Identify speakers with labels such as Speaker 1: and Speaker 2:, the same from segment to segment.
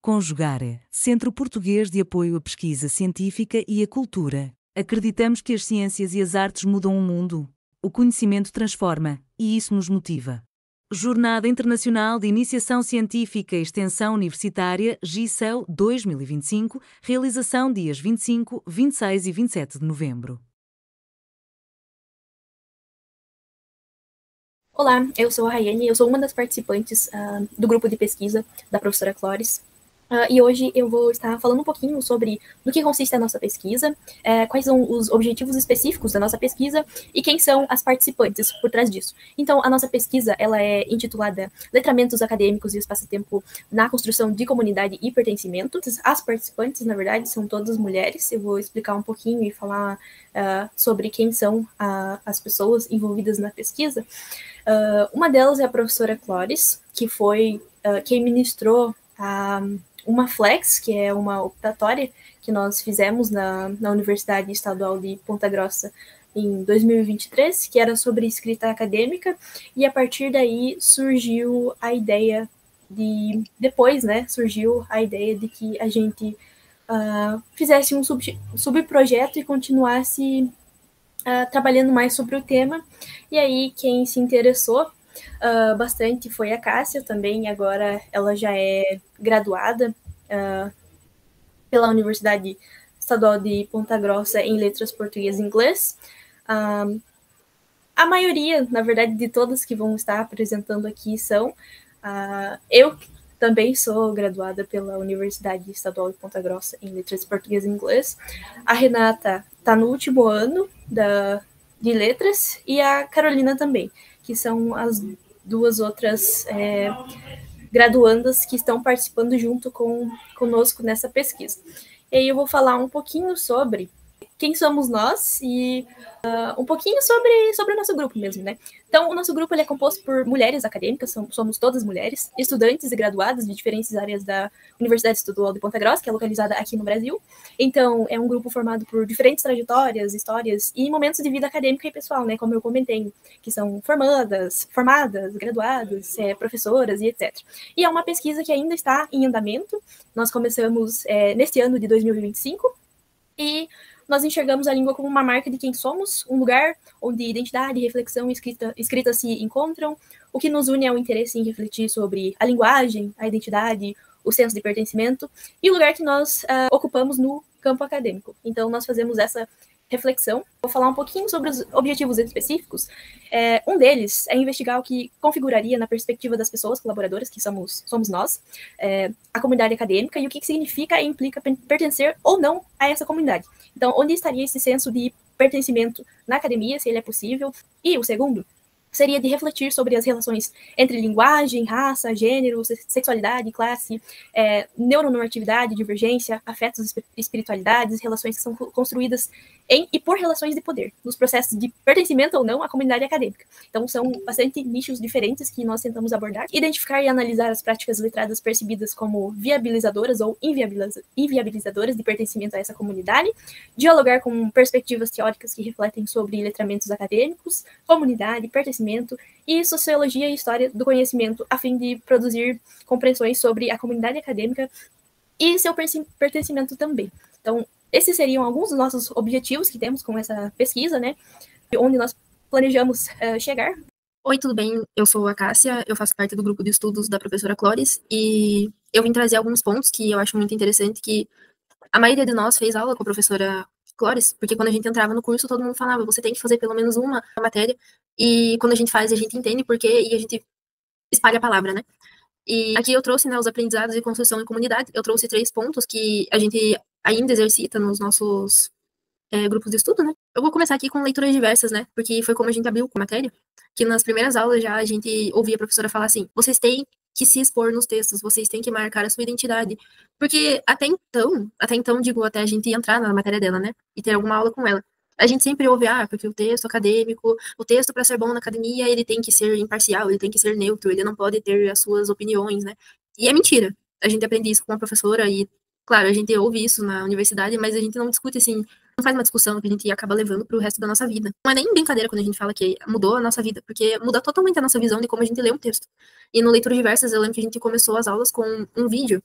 Speaker 1: Conjugare, Centro Português de Apoio à Pesquisa Científica e à Cultura. Acreditamos que as ciências e as artes mudam o mundo. O conhecimento transforma, e isso nos motiva. Jornada Internacional de Iniciação Científica e Extensão Universitária GICEL 2025, realização dias 25, 26 e 27 de novembro.
Speaker 2: Olá, eu sou a Rayane, eu sou uma das participantes do grupo de pesquisa da professora Clores. E hoje eu vou estar falando um pouquinho sobre no que consiste a nossa pesquisa, quais são os objetivos específicos da nossa pesquisa e quem são as participantes por trás disso. Então, a nossa pesquisa ela é intitulada Letramentos Acadêmicos e Espaço-Tempo na Construção de Comunidade e Pertencimento. As participantes, na verdade, são todas mulheres. Eu vou explicar um pouquinho e falar sobre quem são as pessoas envolvidas na pesquisa. Uma delas é a professora Clores, que foi quem ministrou uma flex, que é uma optatória que nós fizemos na Universidade Estadual de Ponta Grossa em 2023, que era sobre escrita acadêmica, e a partir daí surgiu a ideia surgiu a ideia de que a gente fizesse um subprojeto e continuasse trabalhando mais sobre o tema. E aí quem se interessou bastante foi a Cássia também, agora ela já é graduada pela Universidade Estadual de Ponta Grossa em Letras Português e Inglês. A maioria, na verdade, de todas que vão estar apresentando aqui são. Eu também sou graduada pela Universidade Estadual de Ponta Grossa em Letras Português e Inglês. A Renata está no último ano de Letras e a Carolina também, que são as duas outras graduandas que estão participando junto conosco nessa pesquisa. E aí eu vou falar um pouquinho sobre quem somos nós e um pouquinho sobre o nosso grupo mesmo, né? Então, o nosso grupo ele é composto por mulheres acadêmicas, somos todas mulheres, estudantes e graduadas de diferentes áreas da Universidade Estadual de Ponta Grossa, que é localizada aqui no Brasil. Então, é um grupo formado por diferentes trajetórias, histórias e momentos de vida acadêmica e pessoal, né? Como eu comentei, que são formadas, graduadas, professoras e etc. E é uma pesquisa que ainda está em andamento. Nós começamos neste ano de 2025 e nós enxergamos a língua como uma marca de quem somos, um lugar onde identidade, reflexão e escrita se encontram. O que nos une é o interesse em refletir sobre a linguagem, a identidade, o senso de pertencimento e o lugar que nós ocupamos no campo acadêmico. Então, nós fazemos essa reflexão. Vou falar um pouquinho sobre os objetivos específicos. Um deles é investigar o que configuraria, na perspectiva das pessoas colaboradoras, que somos nós, a comunidade acadêmica e o que significa e implica pertencer ou não a essa comunidade. Então, onde estaria esse senso de pertencimento na academia, se ele é possível? E o segundo seria de refletir sobre as relações entre linguagem, raça, gênero, sexualidade, classe, neuronormatividade, divergência, afetos, espiritualidades, relações que são construídas em e por relações de poder, nos processos de pertencimento ou não à comunidade acadêmica. Então, são bastante nichos diferentes que nós tentamos abordar, identificar e analisar as práticas letradas percebidas como viabilizadoras ou inviabilizadoras de pertencimento a essa comunidade, dialogar com perspectivas teóricas que refletem sobre letramentos acadêmicos, comunidade, pertencimento e sociologia e história do conhecimento, a fim de produzir compreensões sobre a comunidade acadêmica e seu pertencimento também. Então, esses seriam alguns dos nossos objetivos que temos com essa pesquisa, né? Onde nós planejamos chegar.
Speaker 3: Oi, tudo bem? Eu sou a Cássia, eu faço parte do grupo de estudos da professora Clores e eu vim trazer alguns pontos que eu acho muito interessante, que a maioria de nós fez aula com a professora Clores, porque quando a gente entrava no curso, todo mundo falava, você tem que fazer pelo menos uma matéria, e quando a gente faz, a gente entende por quê e a gente espalha a palavra, né? E aqui eu trouxe, né, os aprendizados de construção em comunidade. Eu trouxe 3 pontos que a gente ainda exercita nos nossos grupos de estudo, né? Eu vou começar aqui com leituras diversas, né? Porque foi como a gente abriu com a matéria, que nas primeiras aulas já a gente ouvia a professora falar assim, vocês têm que se expor nos textos, vocês têm que marcar a sua identidade. Porque até então, digo, até a gente entrar na matéria dela, né? E ter alguma aula com ela. A gente sempre ouve, porque o texto acadêmico, o texto para ser bom na academia, ele tem que ser imparcial, ele tem que ser neutro, ele não pode ter as suas opiniões, né? E é mentira. A gente aprende isso com a professora e, claro, a gente ouve isso na universidade, mas a gente não discute, assim, não faz uma discussão que a gente acaba levando pro resto da nossa vida. Não é nem brincadeira quando a gente fala que mudou a nossa vida, porque muda totalmente a nossa visão de como a gente lê um texto. E no Leitura Diversas, eu lembro que a gente começou as aulas com um vídeo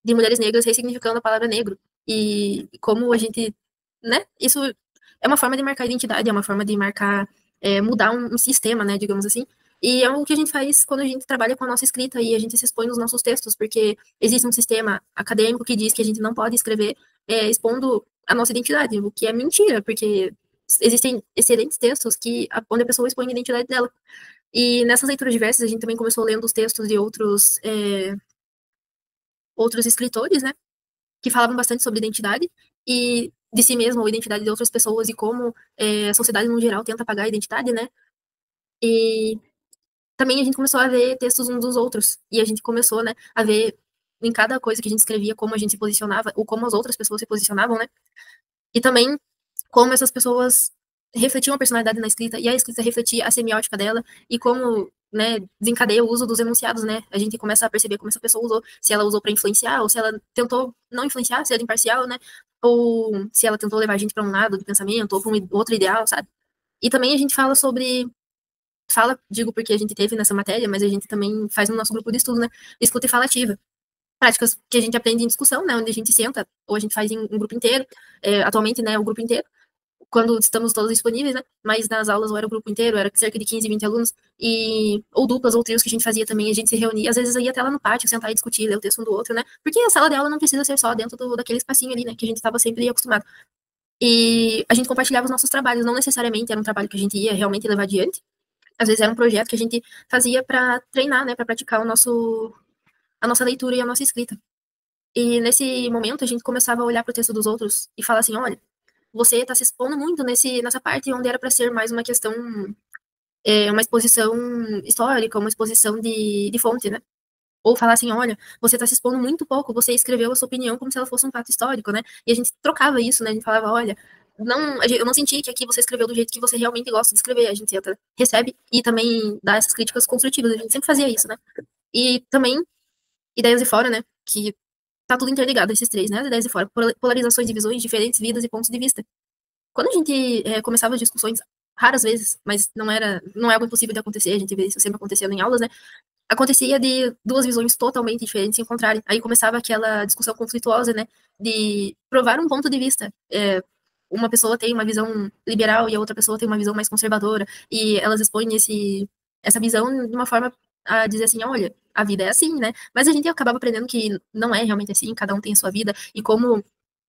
Speaker 3: de mulheres negras ressignificando a palavra negro. E como a gente, né, isso é uma forma de marcar identidade, é uma forma de marcar, mudar um sistema, né, digamos assim. E é o que a gente faz quando a gente trabalha com a nossa escrita e a gente se expõe nos nossos textos, porque existe um sistema acadêmico que diz que a gente não pode escrever expondo a nossa identidade, o que é mentira, porque existem excelentes textos onde a pessoa expõe a identidade dela. E nessas leituras diversas, a gente também começou lendo os textos de outros escritores, né, que falavam bastante sobre identidade e de si mesmo, ou identidade de outras pessoas, e como a sociedade no geral tenta apagar a identidade, né. E também a gente começou a ver textos uns dos outros, e a gente começou, né, a ver em cada coisa que a gente escrevia como a gente se posicionava, ou como as outras pessoas se posicionavam, né. E também como essas pessoas refletiam a personalidade na escrita, e a escrita refletia a semiótica dela, e como, né, desencadeia o uso dos enunciados, né? A gente começa a perceber como essa pessoa usou, se ela usou para influenciar, ou se ela tentou não influenciar, se era imparcial, né? Ou se ela tentou levar a gente para um lado do pensamento, ou para um outro ideal, sabe? E também a gente digo porque a gente teve nessa matéria, mas a gente também faz no nosso grupo de estudo, né? Escuta e fala ativa. Práticas que a gente aprende em discussão, né? Onde a gente senta, ou a gente faz em um grupo inteiro, atualmente, né, o grupo inteiro, quando estamos todos disponíveis, né? Mas nas aulas ou era o grupo inteiro, era cerca de 15, 20 alunos, ou duplas ou trios que a gente fazia também, a gente se reunia, às vezes ia até lá no pátio, sentar e discutir, ler o texto um do outro, né? Porque a sala de aula não precisa ser só dentro daquele espacinho ali, né? Que a gente estava sempre acostumado. E a gente compartilhava os nossos trabalhos, não necessariamente era um trabalho que a gente ia realmente levar adiante, às vezes era um projeto que a gente fazia para treinar, né? Para praticar a nossa leitura e a nossa escrita. E nesse momento a gente começava a olhar para o texto dos outros e falar assim, olha, você está se expondo muito nessa parte onde era para ser mais uma questão, uma exposição histórica, uma exposição de fonte, né? Ou falar assim, olha, você está se expondo muito pouco, você escreveu a sua opinião como se ela fosse um fato histórico, né? E a gente trocava isso, né? A gente falava, olha, eu não senti que aqui você escreveu do jeito que você realmente gosta de escrever. A gente recebe e também dá essas críticas construtivas. A gente sempre fazia isso, né? E também ideias de fora, né? Que tá tudo interligado, esses três, né? As ideias de fora, polarizações de visões, diferentes vidas e pontos de vista. Quando a gente começava as discussões, raras vezes, mas não é algo impossível de acontecer, a gente vê isso sempre acontecendo em aulas, né? Acontecia de duas visões totalmente diferentes se encontrarem. Aí começava aquela discussão conflituosa, né? De provar um ponto de vista. Uma pessoa tem uma visão liberal e a outra pessoa tem uma visão mais conservadora, e elas expõem essa visão de uma forma a dizer assim, olha, a vida é assim, né? Mas a gente acabava aprendendo que não é realmente assim, cada um tem a sua vida, e como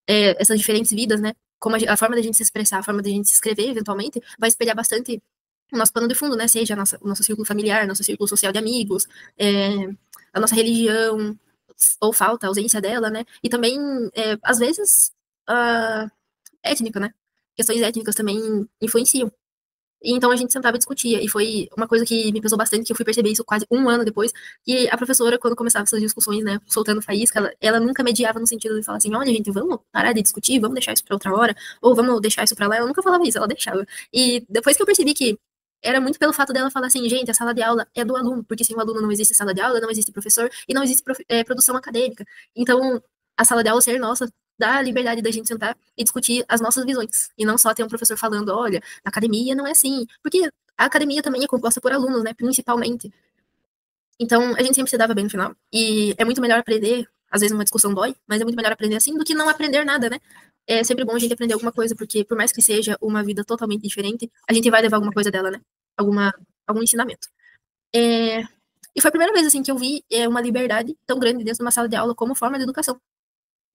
Speaker 3: essas diferentes vidas, né? Como a forma da gente se expressar, a forma da gente se escrever, eventualmente, vai espelhar bastante o nosso pano de fundo, né? Seja o nosso círculo familiar, nosso círculo social de amigos, a nossa religião, ou falta, a ausência dela, né? E também, às vezes, étnica, né? Questões étnicas também influenciam. E então a gente sentava e discutia, e foi uma coisa que me pesou bastante, que eu fui perceber isso quase um ano depois, que a professora, quando começava essas discussões, né, soltando faísca, ela nunca mediava no sentido de falar assim, olha, gente, vamos parar de discutir, vamos deixar isso pra outra hora, ou vamos deixar isso pra lá. Ela nunca falava isso, ela deixava. E depois que eu percebi que era muito pelo fato dela falar assim, gente, a sala de aula é do aluno, porque sem o aluno não existe sala de aula, não existe professor, e não existe produção acadêmica. Então, a sala de aula ser nossa dá a liberdade da gente sentar e discutir as nossas visões, e não só ter um professor falando, olha, na academia não é assim, porque a academia também é composta por alunos, né, principalmente. Então, a gente sempre se dava bem no final. E é muito melhor aprender, às vezes uma discussão dói, mas é muito melhor aprender assim do que não aprender nada, né? É sempre bom a gente aprender alguma coisa, porque por mais que seja uma vida totalmente diferente, a gente vai levar alguma coisa dela, né? Algum ensinamento. E foi a primeira vez, assim, que eu vi uma liberdade tão grande dentro de uma sala de aula como forma de educação.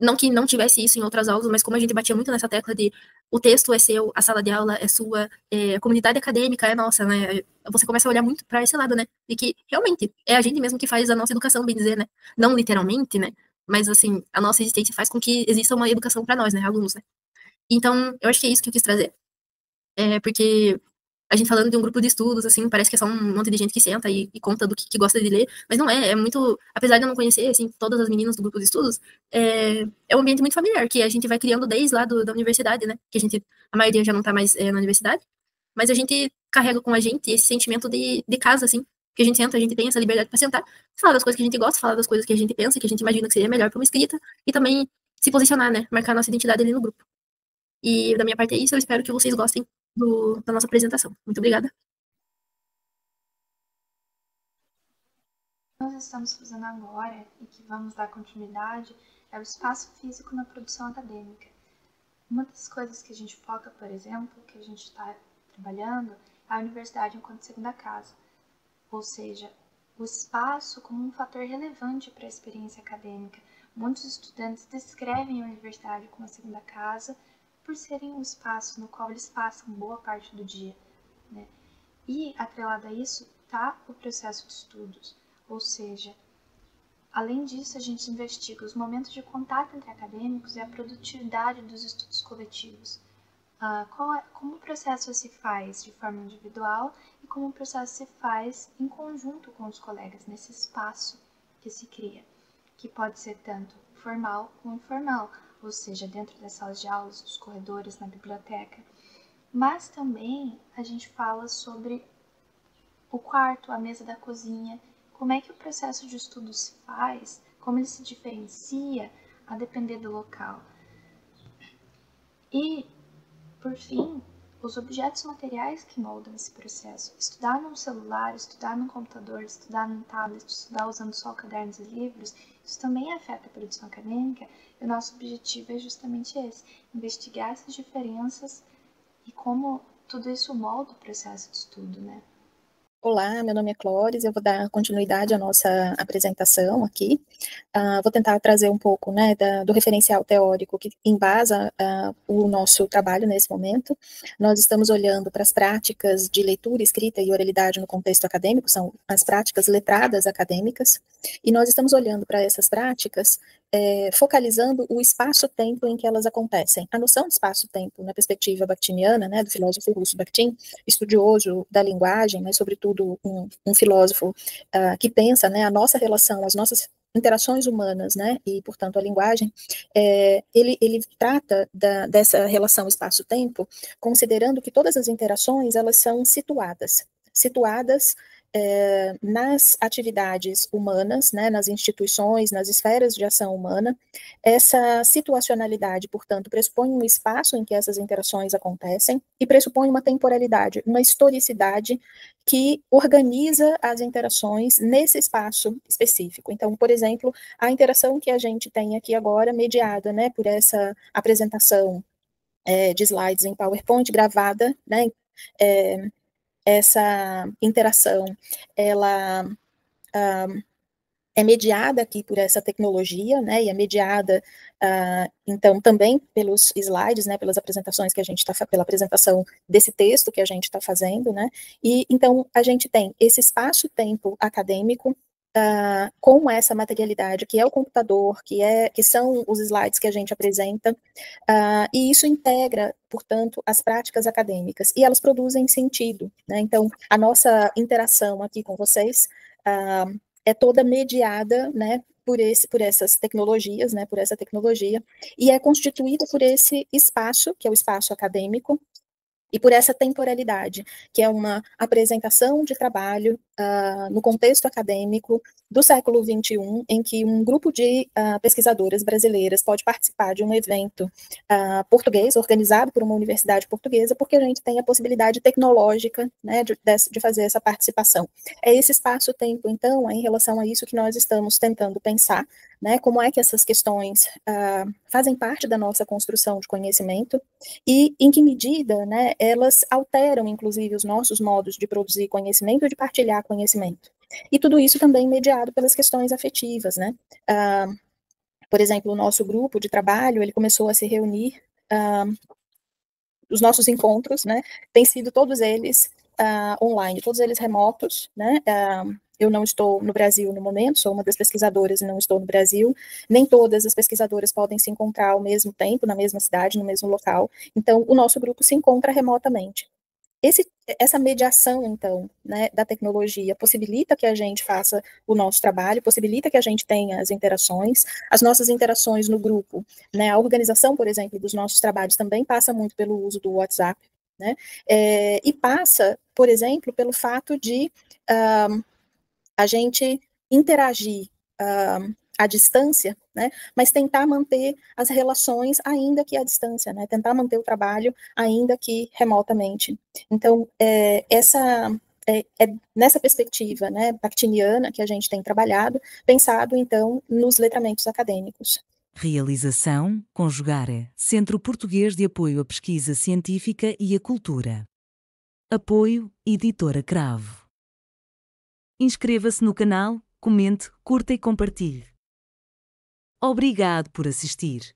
Speaker 3: Não que não tivesse isso em outras aulas, mas como a gente batia muito nessa tecla de o texto é seu, a sala de aula é sua, a comunidade acadêmica é nossa, né? Você começa a olhar muito para esse lado, né? E que realmente é a gente mesmo que faz a nossa educação, bem dizer, né? Não literalmente, né? Mas assim, a nossa existência faz com que exista uma educação para nós, né, alunos, né? Então, eu acho que é isso que eu quis trazer. Porque a gente falando de um grupo de estudos, assim, parece que é só um monte de gente que senta e conta do que gosta de ler, mas não é, é muito, apesar de eu não conhecer, assim, todas as meninas do grupo de estudos, é um ambiente muito familiar, que a gente vai criando desde lá da universidade, né, que a maioria já não tá mais na universidade, mas a gente carrega com a gente esse sentimento de casa, assim, que a gente senta, a gente tem essa liberdade para sentar, falar das coisas que a gente gosta, falar das coisas que a gente pensa, que a gente imagina que seria melhor para uma escrita, e também se posicionar, né, marcar nossa identidade ali no grupo. E da minha parte é isso, eu espero que vocês gostem da nossa apresentação. Muito obrigada.
Speaker 4: nós estamos fazendo agora e que vamos dar continuidade é o espaço físico na produção acadêmica. Uma das coisas que a gente foca, por exemplo, que a gente está trabalhando, é a universidade enquanto segunda casa, ou seja, o espaço como um fator relevante para a experiência acadêmica. Muitos estudantes descrevem a universidade como a segunda casa por serem um espaço no qual eles passam boa parte do dia, né? E, atrelado a isso, está o processo de estudos, ou seja, além disso, a gente investiga os momentos de contato entre acadêmicos e a produtividade dos estudos coletivos. Como o processo se faz de forma individual e como o processo se faz em conjunto com os colegas, nesse espaço que se cria, que pode ser tanto formal como informal, ou seja, dentro das salas de aulas, dos corredores, na biblioteca. Mas também a gente fala sobre o quarto, a mesa da cozinha, como é que o processo de estudo se faz, como ele se diferencia a depender do local. E, por fim, os objetos materiais que moldam esse processo. Estudar num celular, estudar num computador, estudar num tablet, estudar usando só cadernos e livros, isso também afeta a produção acadêmica, e o nosso objetivo é justamente esse, investigar essas diferenças e como tudo isso molda o processo de estudo, né?
Speaker 5: Olá, meu nome é Clóris, eu vou dar continuidade à nossa apresentação aqui. Vou tentar trazer um pouco, né, do referencial teórico que embasa o nosso trabalho nesse momento. Nós estamos olhando para as práticas de leitura, escrita e oralidade no contexto acadêmico, são as práticas letradas acadêmicas, e nós estamos olhando para essas práticas focalizando o espaço-tempo em que elas acontecem. A noção de espaço-tempo, na perspectiva bakhtiniana, né, do filósofo russo Bakhtin, estudioso da linguagem, mas sobretudo um filósofo que pensa, né, a nossa relação, as nossas interações humanas, né, e portanto a linguagem, ele trata dessa relação espaço-tempo, considerando que todas as interações elas são situadas nas atividades humanas, né, nas instituições, nas esferas de ação humana. Essa situacionalidade, portanto, pressupõe um espaço em que essas interações acontecem e pressupõe uma temporalidade, uma historicidade que organiza as interações nesse espaço específico. Então, por exemplo, a interação que a gente tem aqui agora, mediada, né, por essa apresentação de slides em PowerPoint gravada, né, essa interação, ela é mediada aqui por essa tecnologia, né, e é mediada, então, também pelos slides, né, pelas apresentações que a gente está, pela apresentação desse texto que a gente está fazendo, né, e então a gente tem esse espaço-tempo acadêmico, com essa materialidade, que é o computador, que são os slides que a gente apresenta, e isso integra, portanto, as práticas acadêmicas, e elas produzem sentido, né? Então, a nossa interação aqui com vocês é toda mediada, né, por essas tecnologias, né, por essa tecnologia, e é constituída por esse espaço, que é o espaço acadêmico, e por essa temporalidade, que é uma apresentação de trabalho no contexto acadêmico do século XXI, em que um grupo de pesquisadoras brasileiras pode participar de um evento português, organizado por uma universidade portuguesa, porque a gente tem a possibilidade tecnológica, né, de fazer essa participação. É esse espaço-tempo, então, em relação a isso que nós estamos tentando pensar, né, como é que essas questões fazem parte da nossa construção de conhecimento e em que medida, né, elas alteram, inclusive, os nossos modos de produzir conhecimento e de partilhar conhecimento. E tudo isso também mediado pelas questões afetivas, né? Por exemplo, o nosso grupo de trabalho, ele começou a se reunir, os nossos encontros, né, têm sido todos eles online, todos eles remotos, né? Eu não estou no Brasil no momento, sou uma das pesquisadoras e não estou no Brasil. Nem todas as pesquisadoras podem se encontrar ao mesmo tempo, na mesma cidade, no mesmo local. Então, o nosso grupo se encontra remotamente. Essa mediação, então, né, da tecnologia possibilita que a gente faça o nosso trabalho, possibilita que a gente tenha as nossas interações no grupo, né, a organização, por exemplo, dos nossos trabalhos também passa muito pelo uso do WhatsApp, né, e passa, por exemplo, pelo fato de a gente interagir à distância, né, mas tentar manter as relações ainda que à distância, né, tentar manter o trabalho ainda que remotamente. Então, essa é nessa perspectiva, né, bakhtiniana que a gente tem trabalhado, pensado, então, nos letramentos acadêmicos.
Speaker 1: Realização, Conjugare, Centro Português de Apoio à Pesquisa Científica e à Cultura. Apoio, Editora Cravo. Inscreva-se no canal, comente, curta e compartilhe. Obrigado por assistir.